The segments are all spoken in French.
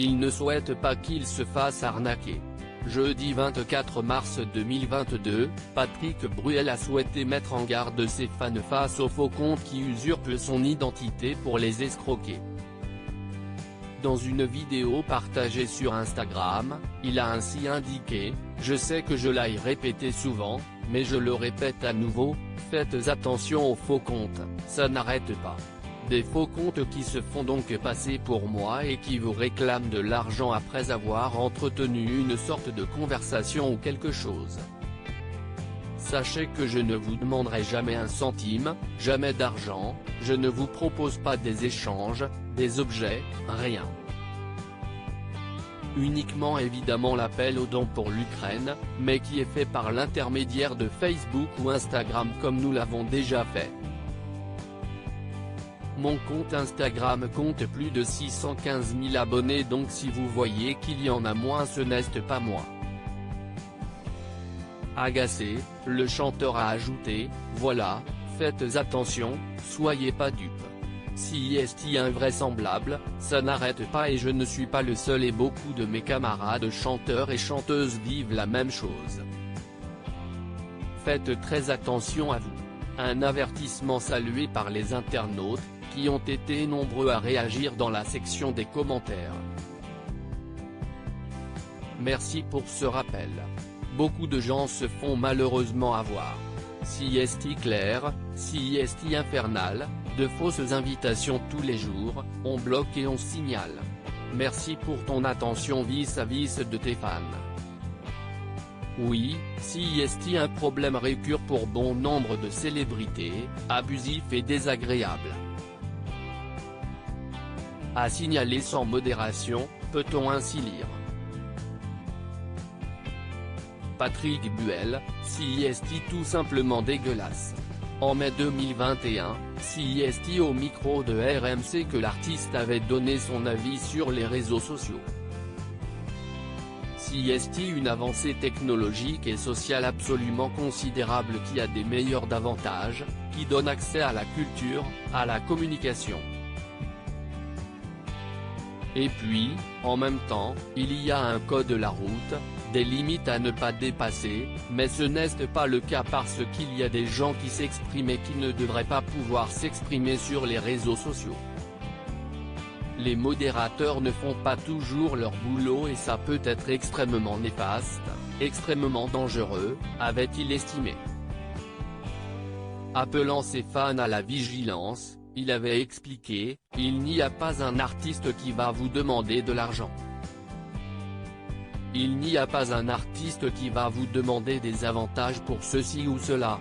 Il ne souhaite pas qu'il se fasse arnaquer. Jeudi 24 mars 2022, Patrick Bruel a souhaité mettre en garde ses fans face aux faux comptes qui usurpent son identité pour les escroquer. Dans une vidéo partagée sur Instagram, il a ainsi indiqué « Je sais que je l'ai répété souvent, mais je le répète à nouveau, faites attention aux faux comptes, ça n'arrête pas. Des faux comptes qui se font donc passer pour moi et qui vous réclament de l'argent après avoir entretenu une sorte de conversation ou quelque chose. Sachez que je ne vous demanderai jamais un centime, jamais d'argent, je ne vous propose pas des échanges, des objets, rien. Uniquement évidemment l'appel aux dons pour l'Ukraine, mais qui est fait par l'intermédiaire de Facebook ou Instagram comme nous l'avons déjà fait. Mon compte Instagram compte plus de 615 000 abonnés, donc si vous voyez qu'il y en a moins, ce n'est pas moi. Agacé, le chanteur a ajouté « Voilà, faites attention, soyez pas dupes. Si est invraisemblable, ça n'arrête pas et je ne suis pas le seul et beaucoup de mes camarades chanteurs et chanteuses vivent la même chose. Faites très attention à vous. » Un avertissement salué par les internautes, qui ont été nombreux à réagir dans la section des commentaires. Merci pour ce rappel. Beaucoup de gens se font malheureusement avoir. Si est clair, si est infernal, de fausses invitations tous les jours, on bloque et on signale. Merci pour ton attention vis-à-vis de tes fans. Oui, si est un problème récurrent pour bon nombre de célébrités, abusif et désagréable. À signaler sans modération, peut-on ainsi lire. Patrick Bruel, si est tout simplement dégueulasse. En mai 2021, si est au micro de RMC que l'artiste avait donné son avis sur les réseaux sociaux. Si est une avancée technologique et sociale absolument considérable qui a des meilleurs avantages, qui donne accès à la culture, à la communication. Et puis, en même temps, il y a un code de la route, des limites à ne pas dépasser, mais ce n'est pas le cas parce qu'il y a des gens qui s'expriment et qui ne devraient pas pouvoir s'exprimer sur les réseaux sociaux. Les modérateurs ne font pas toujours leur boulot et ça peut être extrêmement néfaste, extrêmement dangereux, avait-il estimé. Appelant ses fans à la vigilance, il avait expliqué « Il n'y a pas un artiste qui va vous demander de l'argent. Il n'y a pas un artiste qui va vous demander des avantages pour ceci ou cela. »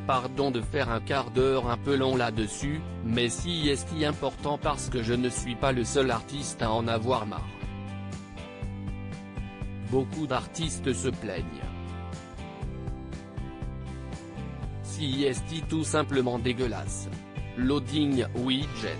Pardon de faire un quart d'heure un peu long là-dessus, mais si est important parce que je ne suis pas le seul artiste à en avoir marre. Beaucoup d'artistes se plaignent. Si est tout simplement dégueulasse. Loading widget.